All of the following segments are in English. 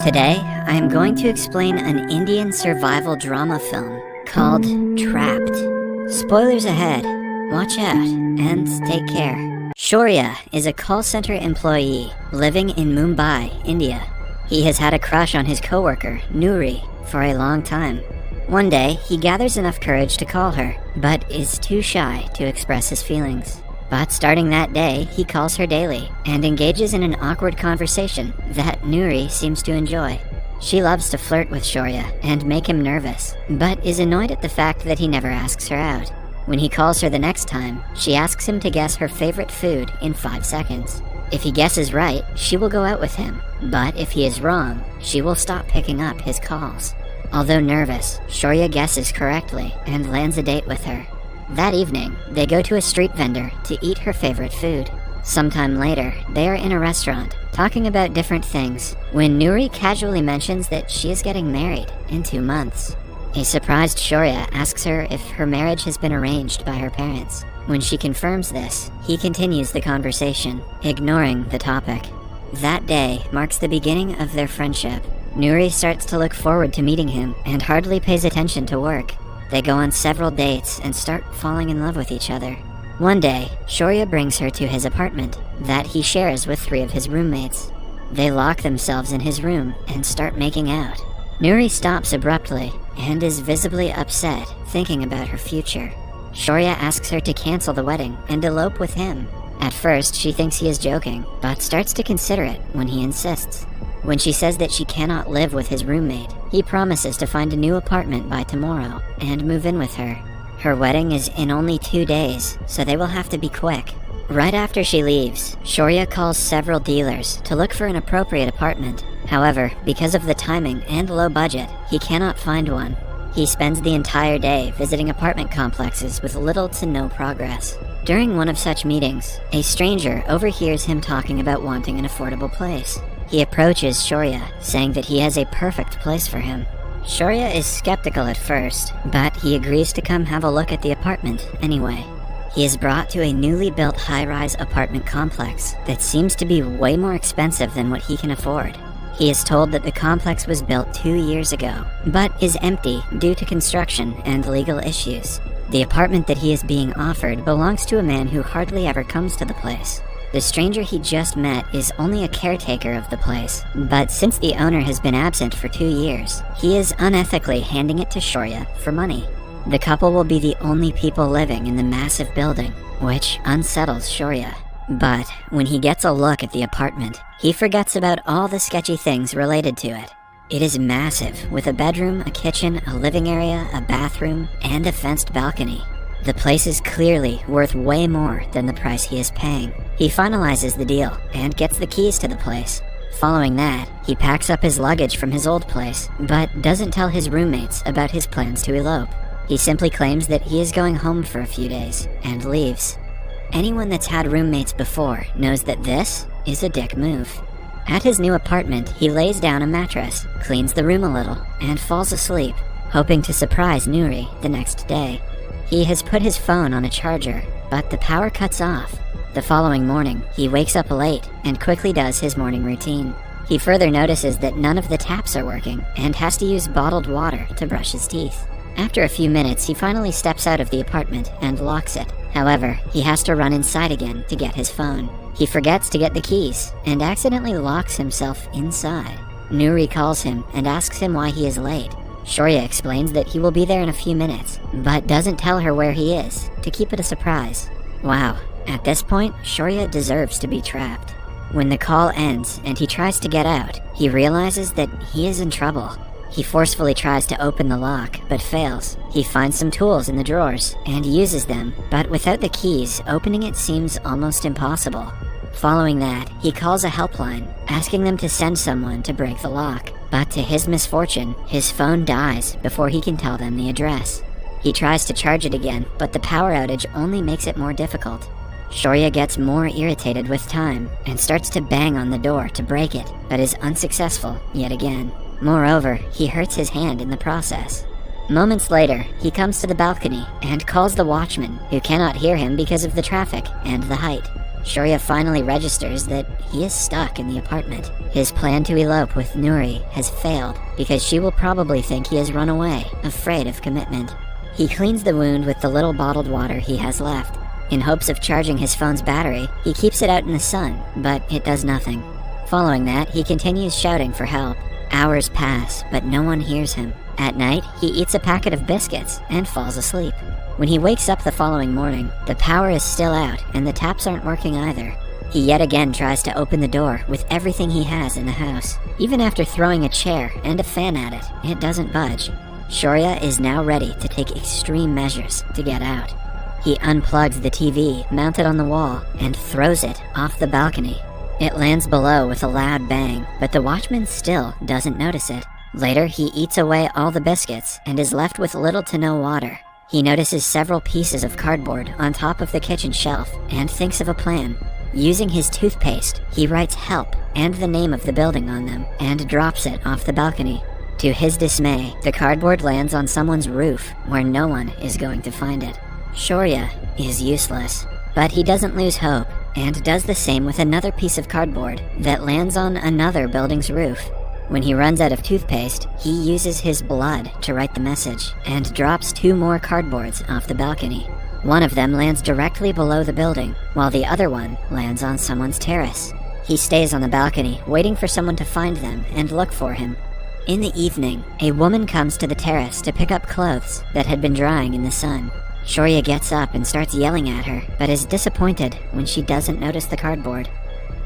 Today, I am going to explain an Indian survival drama film called Trapped. Spoilers ahead, watch out, and take care. Shaurya is a call center employee living in Mumbai, India. He has had a crush on his coworker, Noori, for a long time. One day, he gathers enough courage to call her, but is too shy to express his feelings. But starting that day, he calls her daily and engages in an awkward conversation that Noori seems to enjoy. She loves to flirt with Shaurya and make him nervous, but is annoyed at the fact that he never asks her out. When he calls her the next time, she asks him to guess her favorite food in 5 seconds. If he guesses right, she will go out with him, but if he is wrong, she will stop picking up his calls. Although nervous, Shaurya guesses correctly and lands a date with her. That evening, they go to a street vendor to eat her favorite food. Sometime later, they are in a restaurant, talking about different things, when Noori casually mentions that she is getting married in 2 months. A surprised Shaurya asks her if her marriage has been arranged by her parents. When she confirms this, he continues the conversation, ignoring the topic. That day marks the beginning of their friendship. Noori starts to look forward to meeting him and hardly pays attention to work. They go on several dates and start falling in love with each other. One day, Shaurya brings her to his apartment that he shares with 3 of his roommates. They lock themselves in his room and start making out. Noori stops abruptly and is visibly upset, thinking about her future. Shaurya asks her to cancel the wedding and elope with him. At first, she thinks he is joking, but starts to consider it when he insists. When she says that she cannot live with his roommate, he promises to find a new apartment by tomorrow and move in with her. Her wedding is in only 2 days, so they will have to be quick. Right after she leaves, Shaurya calls several dealers to look for an appropriate apartment. However, because of the timing and low budget, he cannot find one. He spends the entire day visiting apartment complexes with little to no progress. During one of such meetings, a stranger overhears him talking about wanting an affordable place. He approaches Shaurya, saying that he has a perfect place for him. Shaurya is skeptical at first, but he agrees to come have a look at the apartment anyway. He is brought to a newly built high-rise apartment complex that seems to be way more expensive than what he can afford. He is told that the complex was built 2 years ago, but is empty due to construction and legal issues. The apartment that he is being offered belongs to a man who hardly ever comes to the place. The stranger he just met is only a caretaker of the place, but since the owner has been absent for 2 years, he is unethically handing it to Shaurya for money. The couple will be the only people living in the massive building, which unsettles Shaurya. But when he gets a look at the apartment, he forgets about all the sketchy things related to it. It is massive, with a bedroom, a kitchen, a living area, a bathroom, and a fenced balcony. The place is clearly worth way more than the price he is paying. He finalizes the deal and gets the keys to the place. Following that, he packs up his luggage from his old place, but doesn't tell his roommates about his plans to elope. He simply claims that he is going home for a few days and leaves. Anyone that's had roommates before knows that this is a dick move. At his new apartment, he lays down a mattress, cleans the room a little, and falls asleep, hoping to surprise Noori the next day. He has put his phone on a charger, but the power cuts off. The following morning, he wakes up late and quickly does his morning routine. He further notices that none of the taps are working and has to use bottled water to brush his teeth. After a few minutes, he finally steps out of the apartment and locks it. However, he has to run inside again to get his phone. He forgets to get the keys and accidentally locks himself inside. Noori calls him and asks him why he is late. Shaurya explains that he will be there in a few minutes, but doesn't tell her where he is, to keep it a surprise. Wow, at this point, Shaurya deserves to be trapped. When the call ends and he tries to get out, he realizes that he is in trouble. He forcefully tries to open the lock, but fails. He finds some tools in the drawers and uses them, but without the keys, opening it seems almost impossible. Following that, he calls a helpline, asking them to send someone to break the lock. But to his misfortune, his phone dies before he can tell them the address. He tries to charge it again, but the power outage only makes it more difficult. Shaurya gets more irritated with time and starts to bang on the door to break it, but is unsuccessful yet again. Moreover, he hurts his hand in the process. Moments later, he comes to the balcony and calls the watchman, who cannot hear him because of the traffic and the height. 𝗧𝗍𝗃 finally registers that he is stuck in the apartment. His plan to elope with 𝗬𝗏 has failed because she will probably think he has run away, afraid of commitment. He cleans the wound with the little bottled water he has left. In hopes of charging his phone's battery, he keeps it out in the sun, but it does nothing. Following that, he continues shouting for help. Hours pass, but no one hears him. At night, he eats a packet of biscuits and falls asleep. When he wakes up the following morning, the power is still out and the taps aren't working either. He yet again tries to open the door with everything he has in the house. Even after throwing a chair and a fan at it, it doesn't budge. 𝗧𝗍𝗃 is now ready to take extreme measures to get out. He unplugs the TV mounted on the wall and throws it off the balcony. It lands below with a loud bang, but the watchman still doesn't notice it. Later, he eats away all the biscuits and is left with little to no water. He notices several pieces of cardboard on top of the kitchen shelf and thinks of a plan. Using his toothpaste, he writes "help" and the name of the building on them and drops it off the balcony. To his dismay, the cardboard lands on someone's roof where no one is going to find it. 𝗧𝗍𝗃 is useless, but he doesn't lose hope and does the same with another piece of cardboard that lands on another building's roof. When he runs out of toothpaste, he uses his blood to write the message and drops 2 more cardboards off the balcony. One of them lands directly below the building, while the other one lands on someone's terrace. He stays on the balcony, waiting for someone to find them and look for him. In the evening, a woman comes to the terrace to pick up clothes that had been drying in the sun. 𝗧𝗍𝗃 gets up and starts yelling at her, but is disappointed when she doesn't notice the cardboard.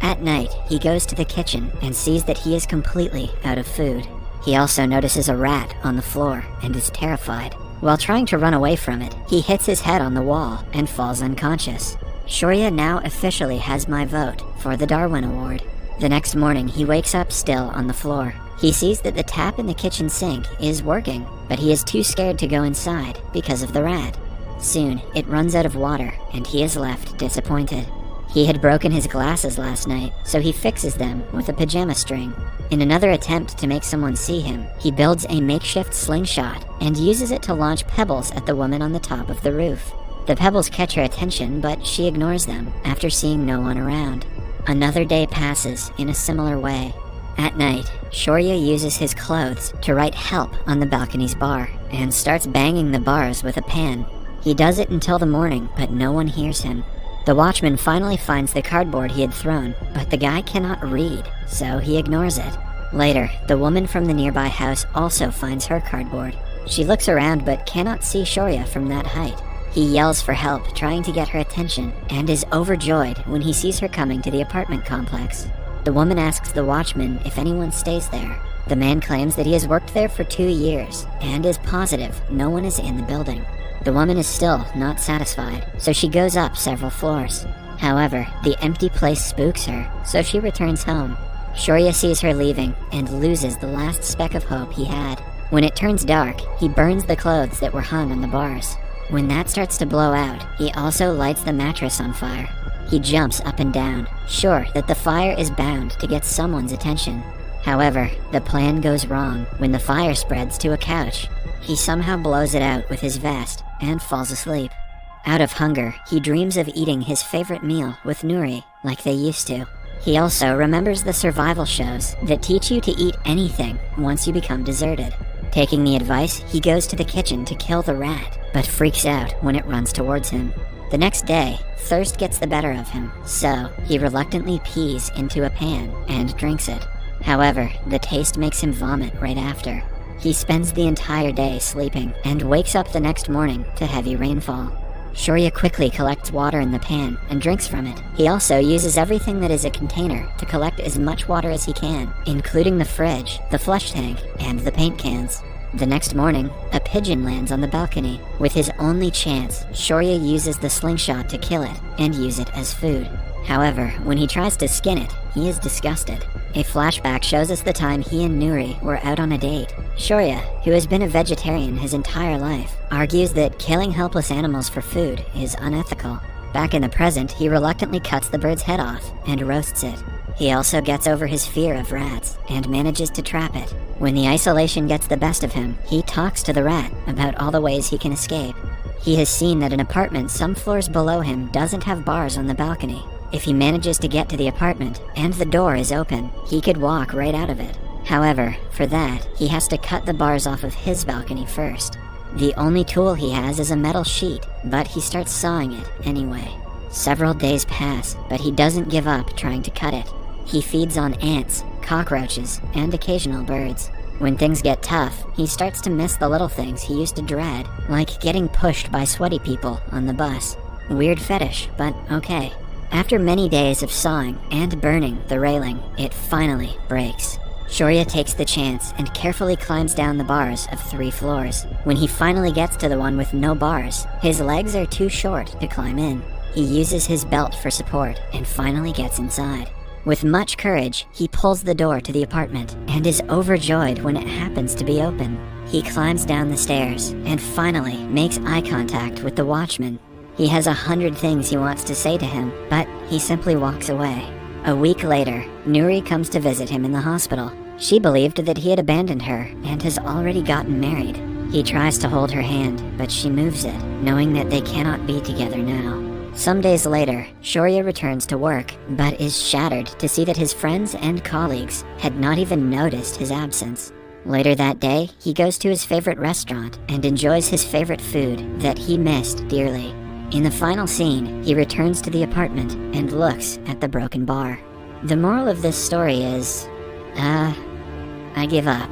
At night, he goes to the kitchen and sees that he is completely out of food. He also notices a rat on the floor and is terrified. While trying to run away from it, he hits his head on the wall and falls unconscious. 𝗧𝗍𝗃 now officially has my vote for the Darwin Award. The next morning, he wakes up still on the floor. He sees that the tap in the kitchen sink is working, but he is too scared to go inside because of the rat. Soon, it runs out of water, and he is left disappointed. He had broken his glasses last night, so he fixes them with a pajama string. In another attempt to make someone see him, he builds a makeshift slingshot and uses it to launch pebbles at the woman on the top of the roof. The pebbles catch her attention, but she ignores them after seeing no one around. Another day passes in a similar way. At night, 𝗧𝗍𝗃 uses his clothes to write "help" on the balcony's bar and starts banging the bars with a pan. He does it until the morning, but no one hears him. The watchman finally finds the cardboard he had thrown, but the guy cannot read, so he ignores it. Later, the woman from the nearby house also finds her cardboard. She looks around but cannot see 𝗧𝗍𝗃 from that height. He yells for help, trying to get her attention, and is overjoyed when he sees her coming to the apartment complex. The woman asks the watchman if anyone stays there. The man claims that he has worked there for 2 years, and is positive no one is in the building. The woman is still not satisfied, so she goes up several floors. However, the empty place spooks her, so she returns home. 𝗧𝗍𝗃 sees her leaving and loses the last speck of hope he had. When it turns dark, he burns the clothes that were hung on the bars. When that starts to blow out, he also lights the mattress on fire. He jumps up and down, sure that the fire is bound to get someone's attention. However, the plan goes wrong when the fire spreads to a couch. He somehow blows it out with his vest and falls asleep. Out of hunger, he dreams of eating his favorite meal with 𝗬𝗏, like they used to. He also remembers the survival shows that teach you to eat anything once you become deserted. Taking the advice, he goes to the kitchen to kill the rat, but freaks out when it runs towards him. The next day, thirst gets the better of him, so he reluctantly pees into a pan and drinks it. However, the taste makes him vomit right after. He spends the entire day sleeping and wakes up the next morning to heavy rainfall. 𝗧𝗍𝗃 quickly collects water in the pan and drinks from it. He also uses everything that is a container to collect as much water as he can, including the fridge, the flush tank, and the paint cans. The next morning, a pigeon lands on the balcony. With his only chance, 𝗧𝗍𝗃 uses the slingshot to kill it and use it as food. However, when he tries to skin it, he is disgusted. A flashback shows us the time he and 𝗬𝗏 were out on a date. 𝗧𝗍𝗃, who has been a vegetarian his entire life, argues that killing helpless animals for food is unethical. Back in the present, he reluctantly cuts the bird's head off and roasts it. He also gets over his fear of rats and manages to trap it. When the isolation gets the best of him, he talks to the rat about all the ways he can escape. He has seen that an apartment some floors below him doesn't have bars on the balcony. If he manages to get to the apartment and the door is open, he could walk right out of it. However, for that, he has to cut the bars off of his balcony first. The only tool he has is a metal sheet, but he starts sawing it anyway. Several days pass, but he doesn't give up trying to cut it. He feeds on ants, cockroaches, and occasional birds. When things get tough, he starts to miss the little things he used to dread, like getting pushed by sweaty people on the bus. Weird fetish, but okay. After many days of sawing and burning the railing, it finally breaks. 𝗧𝗍𝗃 takes the chance and carefully climbs down the bars of 3 floors. When he finally gets to the one with no bars, his legs are too short to climb in. He uses his belt for support and finally gets inside. With much courage, he pulls the door to the apartment and is overjoyed when it happens to be open. He climbs down the stairs and finally makes eye contact with the watchman. He has 100 things he wants to say to him, but he simply walks away. A week later, Nuri comes to visit him in the hospital. She believed that he had abandoned her and has already gotten married. He tries to hold her hand, but she moves it, knowing that they cannot be together now. Some days later, 𝗧𝗍𝗃 returns to work, but is shattered to see that his friends and colleagues had not even noticed his absence. Later that day, he goes to his favorite restaurant and enjoys his favorite food that he missed dearly. In the final scene, he returns to the apartment and looks at the broken bar. The moral of this story is, I give up.